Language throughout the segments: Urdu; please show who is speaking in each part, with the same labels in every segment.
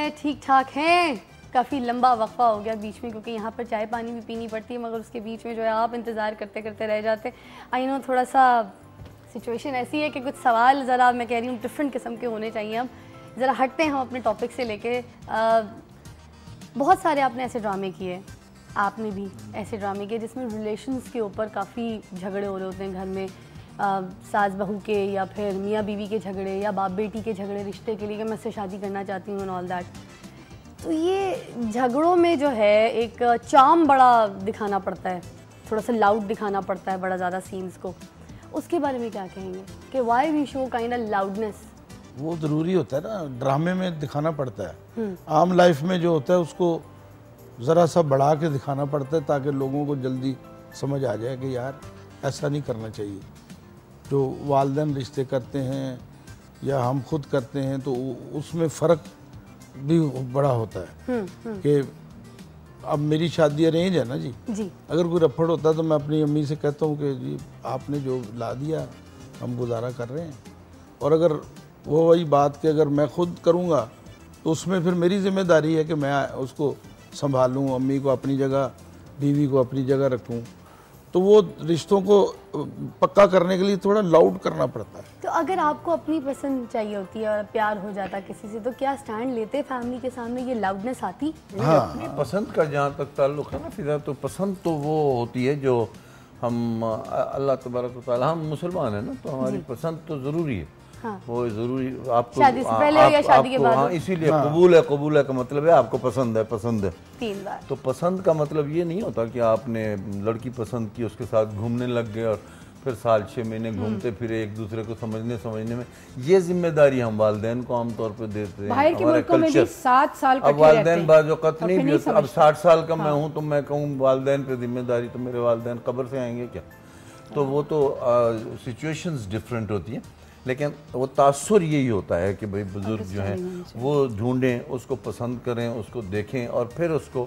Speaker 1: ہیں, ٹھیک ٹھاک ہیں. کافی لمبا وقفہ ہو گیا بیچ میں کیونکہ یہاں پر چائے پانی بھی پینی پڑتی ہے, مگر اس کے بیچ میں جو ہے آپ انتظار کرتے کرتے رہ جاتے. آئی نو تھوڑا سا سچویشن ایسی ہے کہ کچھ سوال ذرا میں کہہ رہی ہوں ڈفرینٹ قسم کے ہونے چاہیے. اب ذرا ہٹتے ہیں ہم اپنے ٹاپک سے لے کے. بہت سارے آپ نے ایسے ڈرامے کیے, آپ نے بھی ایسے ڈرامے کیے جس میں ریلیشنز کے اوپر کافی جھگڑے ہو رہے ہوتے ہیں گھر میں, ساس بہو کے یا پھر میاں بیوی کے جھگڑے یا باپ بیٹی کے جھگڑے رشتے کے لیے کہ میں اس سے شادی کرنا چاہتی ہوں اینڈ آل دیٹ. تو یہ جھگڑوں میں جو ہے ایک چارم بڑا دکھانا پڑتا ہے, تھوڑا سا لاؤڈ دکھانا پڑتا ہے بڑا زیادہ سینز کو. اس کے بارے میں کیا کہیں گے کہ why we show kind of loudness?
Speaker 2: وہ ضروری ہوتا ہے نا, ڈرامے میں دکھانا پڑتا ہے. عام لائف میں جو ہوتا ہے اس کو ذرا سا بڑھا کے دکھانا پڑتا ہے تاکہ لوگوں کو جلدی سمجھ آ جائے کہ یار ایسا نہیں کرنا چاہیے. جو والدین رشتے کرتے ہیں یا ہم خود کرتے ہیں تو اس میں فرق بھی بڑا ہوتا ہے. کہ اب میری شادی ارینج ہے نا جی, اگر کوئی رپھڑ ہوتا ہے تو میں اپنی امی سے کہتا ہوں کہ جی آپ نے جو لا دیا ہم گزارا کر رہے ہیں. اور اگر وہ وہی بات کہ اگر میں خود کروں گا تو اس میں پھر میری ذمہ داری ہے کہ میں اس کو سنبھالوں, امی کو اپنی جگہ, بیوی کو اپنی جگہ رکھوں. تو وہ رشتوں کو پکا کرنے کے لیے تھوڑا لاؤڈ کرنا پڑتا ہے.
Speaker 1: تو اگر آپ کو اپنی پسند چاہیے ہوتی ہے اور پیار ہو جاتا کسی سے تو کیا سٹینڈ لیتے فیملی کے سامنے, یہ لاؤڈنس آتی؟
Speaker 3: اپنی پسند کا جہاں تک تعلق ہے نا فضا, تو پسند تو وہ ہوتی ہے جو ہم اللہ تبارک و تعالیٰ, ہم مسلمان ہیں نا تو ہماری پسند تو ضروری ہے. وہ ضروری آپ کو
Speaker 1: شادی سے پہلے ہو یا شادی کے بعد.
Speaker 3: ہاں اسی لیے قبول ہے, قبول ہے کا مطلب ہے آپ کو پسند ہے, پسند ہے
Speaker 1: 3 بار.
Speaker 3: تو پسند کا مطلب یہ نہیں ہوتا کہ آپ نے لڑکی پسند کی, اس کے ساتھ گھومنے لگ گئے اور پھر سال 6 مہینے گھومتے پھرے ایک دوسرے کو سمجھنے میں. یہ ذمہ داری ہم والدین کو عام طور پہ دیتے ہیں.
Speaker 4: باہر کے ملکوں میں بھی 7 سال
Speaker 3: اب والدین بعض اوقات نہیں بھی, اب 60 سال کا میں ہوں تو میں کہوں والدین پہ ذمہ داری, تو میرے والدین قبر سے آئیں گے کیا؟ تو وہ تو سچویشنز ڈفرینٹ ہوتی ہیں, لیکن وہ تاثر یہی ہوتا ہے کہ بھئی بزرگ جو ہیں وہ ڈھونڈیں, اس کو پسند کریں, اس کو دیکھیں اور پھر اس کو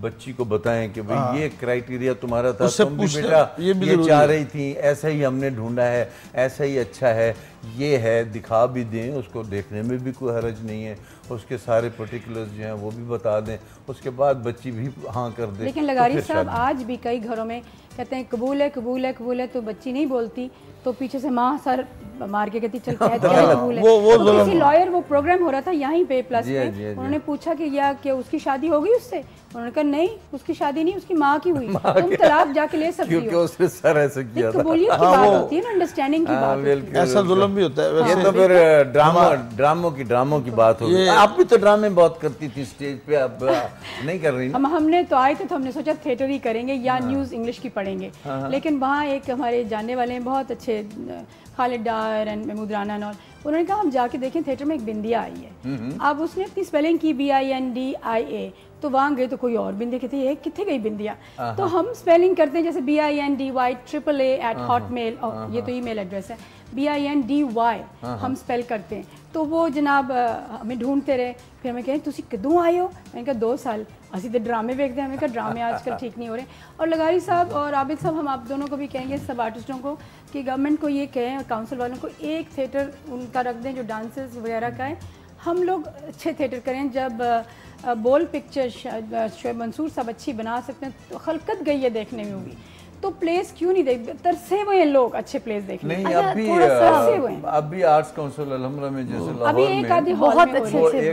Speaker 3: بچی کو بتائیں کہ بھئی یہ کرائیٹیریا تمہارا تھا, تم بھی بیٹا یہ چاہ رہی تھی, ایسا ہی ہم نے ڈھونڈا ہے, ایسا ہی اچھا ہے, یہ ہے, دکھا بھی دیں, اس کو دیکھنے میں بھی کوئی حرج نہیں ہے, اس کے سارے پرٹیکولرز جو ہیں وہ بھی بتا دیں, اس کے بعد بچی بھی ہاں کر دے.
Speaker 4: لیکن لغاری صاحب آج بھی کئی گھروں میں کہتے ہیں قبول ہے قبول ہے قبول ہے, تو بچی نہیں بولتی تو پیچھے سے ماں سر مار کے کہتی چل کہتے ہیں قبول ہے. تو کسی لائر, وہ پروگرام ہو رہا تھا یہیں پہ پلس پہ, انہوں نے پوچھا کہ اس کی شادی ہو گئی اس سے, انہوں نے کہا نہیں اس کی شادی نہیں, اس کی ماں کی ہوئی, تم طلاق جا کے لے سکتی ہو,
Speaker 3: کیونکہ اس نے سر ایسے کیا تھا.
Speaker 4: قبولیت کی بات ہوتی ہے نا, انڈرسٹینڈنگ کی بات ہوتی ہے.
Speaker 2: ایسا ظلم بھی ہوتا ہے.
Speaker 3: یہ تو پھر ڈراموں کی بات ہوگی. آپ بھی تو ڈرامے بہت کرتی تھی اسٹیج پہ, اب نہیں کر رہی.
Speaker 4: ہم نے تو آئے تھے تو ہم نے سوچا تھیٹر ہی کریں گے یا نیوز انگلش کی پڑھیں گے, لیکن وہاں ایک ہمارے جاننے والے ہیں بہت اچھے, خالد ڈار اینڈ محمود رانا, انہوں نے کہا ہم جا کے دیکھیں تھیٹر میں ایک بندیا آئی ہے. اب اس نے اپنی اسپیلنگ کی BINDIA, تو وہاں گئے تو کوئی اور بندے کہتے ہیں کتنے گئی بندیا, تو ہم اسپیلنگ کرتے ہیں جیسے BINDY@hotmail, یہ تو ای میل ایڈریس ہے, BINDY ہم اسپیل کرتے ہیں. تو وہ جناب ہمیں ڈھونڈتے رہے, پھر ہمیں کہیں تسی کدوں آئے ہو, میں نے کہا 2 سال. اسی تو ڈرامے دیکھتے ہیں, ہمیں کہا ڈرامے آج کل ٹھیک نہیں ہو رہے. اور لغاری صاحب اور عابد صاحب, ہم آپ دونوں کو بھی کہیں گے, سب آرٹسٹوں کو, کہ گورنمنٹ کو یہ کہیں, کاؤنسل والوں کو, ایک تھیٹر ان کا رکھ دیں جو ڈانسز وغیرہ کا ہے. ہم لوگ اچھے تھیٹر کریں. جب بول پکچر شعیب منصور صاحب اچھی بنا سکتے ہیں تو خلقت گئی ہے دیکھنے میں ہوگی, تو پلیس کیوں نہیں دیکھ, ترسے ہوئے ہیں لوگ اچھے پلیس دیکھنے.
Speaker 3: نہیں اب بھی آرٹس کاؤنسل الحمرہ میں جیسے لاہور میں
Speaker 1: بہت اچھے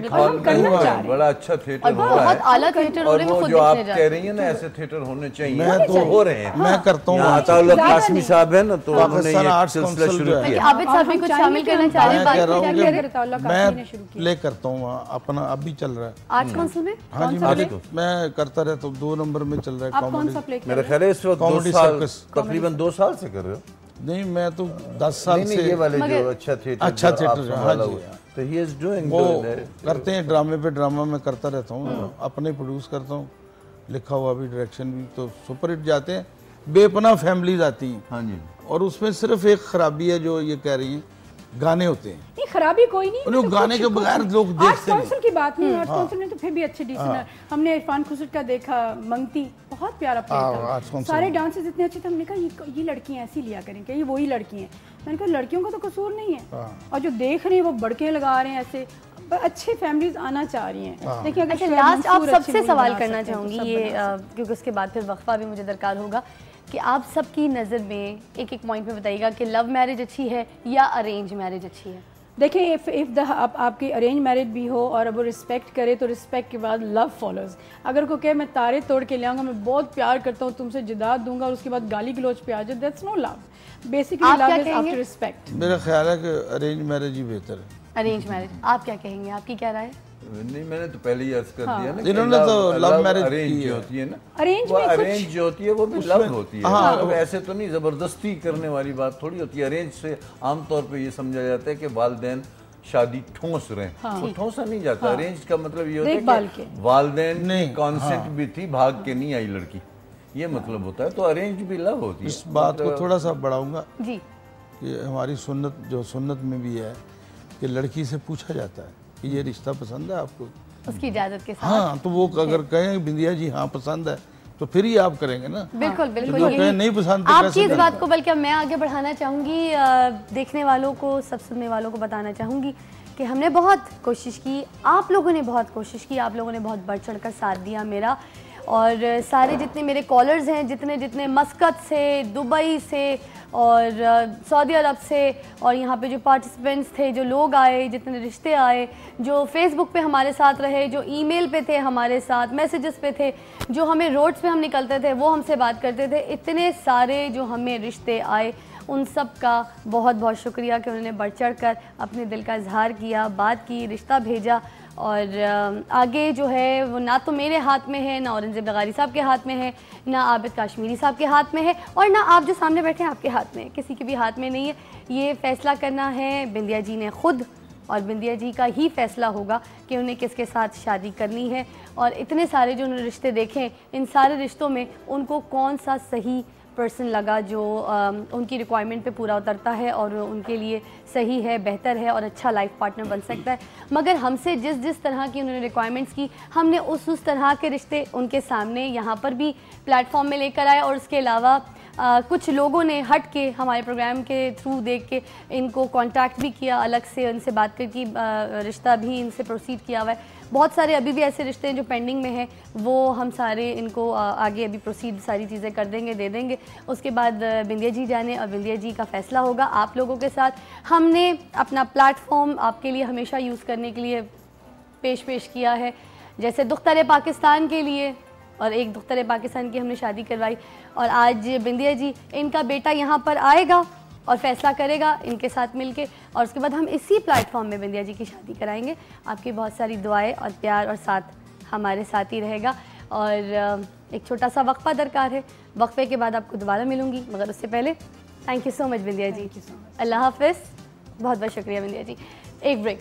Speaker 3: بڑا اچھا تھیٹر ہو رہا ہے,
Speaker 1: اعلیٰ تھیٹر ہو رہے ہیں.
Speaker 3: اور وہ جو آپ کہہ رہی ہیں نا ایسے تھیٹر ہونے چاہیے, تو ہو رہے ہیں.
Speaker 2: میں کرتا ہوں,
Speaker 3: عطا اللہ قاسمی صاحب ہیں نا, تو انہوں نے یہ سلسلہ شروع کیا.
Speaker 1: عابد صاحب بھی کچھ شامل کرنا چاہ رہے ہیں.
Speaker 2: میں پلے کرتا ہوں اپنا, اب بھی چل رہا ہے
Speaker 1: آرٹس کونسل میں.
Speaker 2: ہاں جی میں کرتا رہتا ہوں, 2 نمبر میں چل رہا ہے کامیڈی.
Speaker 3: میرا خیال ہے اس وقت تقریباً 2 سال سے کر رہے ہو.
Speaker 2: نہیں میں تو 10 سال سے.
Speaker 3: یہ والے جو اچھا تھیٹر,
Speaker 2: ہاں جی,
Speaker 3: تو ہی از ڈوئنگ,
Speaker 2: وہ کرتے ہیں ڈرامے پہ ڈرامہ میں کرتا رہتا ہوں, اپنے پروڈیوس کرتا ہوں, لکھا ہوا بھی, ڈائریکشن بھی, تو سپر ہٹ جاتے ہیں. بے پناہ فیملیز آتی ہیں.
Speaker 3: ہاں جی.
Speaker 2: اور اس میں صرف ایک خرابی ہے جو یہ کہہ رہی ہیں, گانے ہوتے ہیں.
Speaker 4: نہیں خرابی کوئی نہیں,
Speaker 2: انہوں گانے کے بغیر لوگ دیکھتے
Speaker 4: آرٹس کونسل کی بات نہیں. آرٹس کونسل نے تو پھر بھی اچھے ڈیسنٹ, ہم نے عرفان خسرو کا دیکھا, منگتی بہت پیارا پلے تھا, سارے ڈانسز اتنے اچھے تھے. ہم نے کہا یہ لڑکیاں ایسی لیا کریں کہ یہ وہی لڑکی ہیں. میں نے کہا لڑکیوں کا تو قصور نہیں ہے, اور جو دیکھ رہے ہیں وہ بڑکے لگا رہے ہیں ایسے. پر اچھے فیملیز آنا چاہ رہی ہیں. دیکھیں
Speaker 1: اچھا لاسٹ آپ سب سے سوال کرنا چاہوں گی یہ کیونکہ اس کے بعد پھر وقفہ بھی مجھے درکار ہوگا کہ آپ سب کی نظر میں ایک ایک پوائنٹ پہ بتائیے گا کہ لو میرج اچھی ہے یا ارینج میرج اچھی ہے.
Speaker 4: دیکھیں اف آپ کی ارینج میرج بھی ہو اور اب وہ رسپیکٹ کرے تو رسپیکٹ کے بعد لو فالوز. اگر کوئی کہ میں تارے توڑ کے لے آؤں گا, میں بہت پیار کرتا ہوں, تم سے جداد دوں گا, اور اس کے بعد گالی گلوچ پہ آ جائے, that's no love. Basically love is after respect.
Speaker 2: میرا خیال ہے کہ ارینج میرج ہی بہتر ہے.
Speaker 1: ارینج میرج آپ کیا کہیں گے, آپ کی کیا رائے؟
Speaker 3: نہیں میں نے تو پہلے ہی عرض کر دیا نا,
Speaker 2: انہوں نے تو لو میرج
Speaker 3: ارینج جو ہوتی ہے نا,
Speaker 4: ارینج
Speaker 3: جو ہوتی ہے وہ بھی لو ہوتی ہے. ایسے تو نہیں زبردستی کرنے والی بات تھوڑی ہوتی ہے. ارینج سے عام طور پہ یہ سمجھا جاتا ہے کہ والدین شادی ٹھونس رہے ہیں, وہ ٹھونسا نہیں جاتا. ارینج کا مطلب یہ ہوتا ہے کہ والدین کی کانسنٹ بھی تھی, بھاگ کے نہیں آئی لڑکی, یہ مطلب ہوتا ہے. تو ارینج بھی لو ہوتی ہے.
Speaker 2: اس بات کو تھوڑا سا بڑھاؤں گا
Speaker 1: جی
Speaker 2: کہ ہماری سنت جو سنت میں بھی ہے کہ لڑکی سے پوچھا جاتا ہے کہ یہ رشتہ پسند ہے آپ کو,
Speaker 1: اس کی اجازت کے ساتھ.
Speaker 2: ہاں تو وہ اگر کہیں بندیا جی ہاں پسند ہے تو پھر ہی آپ کریں گے نا.
Speaker 1: بالکل بالکل
Speaker 2: جو کہیں نہیں پسند
Speaker 1: آپ کی اس بات کو بلکہ میں آگے بڑھانا چاہوں گی, دیکھنے والوں کو, سب سننے والوں کو بتانا چاہوں گی کہ ہم نے بہت کوشش کی, آپ لوگوں نے بہت کوشش کی, آپ لوگوں نے بہت بڑھ چڑھ کر ساتھ دیا میرا, اور سارے جتنے میرے کالرز ہیں, جتنے مسقط سے, دبئی سے اور سعودی عرب سے, اور یہاں پہ جو پارٹیسپینٹس تھے, جو لوگ آئے, جتنے رشتے آئے, جو فیس بک پہ ہمارے ساتھ رہے, جو ای میل پہ تھے ہمارے ساتھ, میسیجز پہ تھے, جو ہمیں روڈز پہ ہم نکلتے تھے وہ ہم سے بات کرتے تھے, اتنے سارے جو ہمیں رشتے آئے, ان سب کا بہت بہت شکریہ کہ انہوں نے بڑھ چڑھ کر اپنے دل کا اظہار کیا, بات کی, رشتہ بھیجا. اور آگے جو ہے وہ نہ تو میرے ہاتھ میں ہے, نہ اورنگزیب لغاری صاحب کے ہاتھ میں ہے, نہ عابد کاشمیری صاحب کے ہاتھ میں ہے, اور نہ آپ جو سامنے بیٹھے ہیں آپ کے ہاتھ میں ہے, کسی کے بھی ہاتھ میں نہیں ہے. یہ فیصلہ کرنا ہے بندیا جی نے خود, اور بندیا جی کا ہی فیصلہ ہوگا کہ انہیں کس کے ساتھ شادی کرنی ہے. اور اتنے سارے جو انہوں نے رشتے دیکھیں, ان سارے رشتوں میں ان کو کون سا صحیح پرسن لگا جو ان کی ریکوائرمنٹ پہ پورا اترتا ہے اور ان کے لیے صحیح ہے, بہتر ہے, اور اچھا لائف پارٹنر بن سکتا ہے. مگر ہم سے جس طرح کی انہوں نے ریکوائرمنٹس کی, ہم نے اس طرح کے رشتے ان کے سامنے یہاں پر بھی پلیٹ فارم میں لے کر آئے. اور اس کے علاوہ کچھ لوگوں نے ہٹ کے ہمارے پروگرام کے تھرو دیکھ کے ان کو کانٹیکٹ بھی کیا, الگ سے ان سے بات کر کے رشتہ بھی ان سے پروسیڈ کیا ہوا ہے. بہت سارے ابھی بھی ایسے رشتے ہیں جو پینڈنگ میں ہیں, وہ ہم سارے ان کو آگے ابھی پروسیڈ ساری چیزیں کر دیں گے, دے دیں گے. اس کے بعد بندیا جی جانے اور بندیا جی کا فیصلہ ہوگا آپ لوگوں کے ساتھ. ہم نے اپنا پلیٹ فارم آپ کے لیے ہمیشہ یوز کرنے کے لیے پیش کیا ہے, جیسے دختر پاکستان کے لیے, اور ایک دختر پاکستان کی ہم نے شادی کروائی, اور آج بندیا جی ان کا بیٹا یہاں پر آئے گا اور فیصلہ کرے گا ان کے ساتھ مل کے, اور اس کے بعد ہم اسی پلیٹ فارم میں بندیا جی کی شادی کرائیں گے. آپ کی بہت ساری دعائیں اور پیار اور ساتھ ہمارے ساتھ ہی رہے گا. اور ایک چھوٹا سا وقفہ درکار ہے, وقفے کے بعد آپ کو دوبارہ ملوں گی, مگر اس سے پہلے تھینک یو سو مچ بندیا جی, اللہ حافظ, بہت بہت شکریہ بندیا جی. ایک بریک.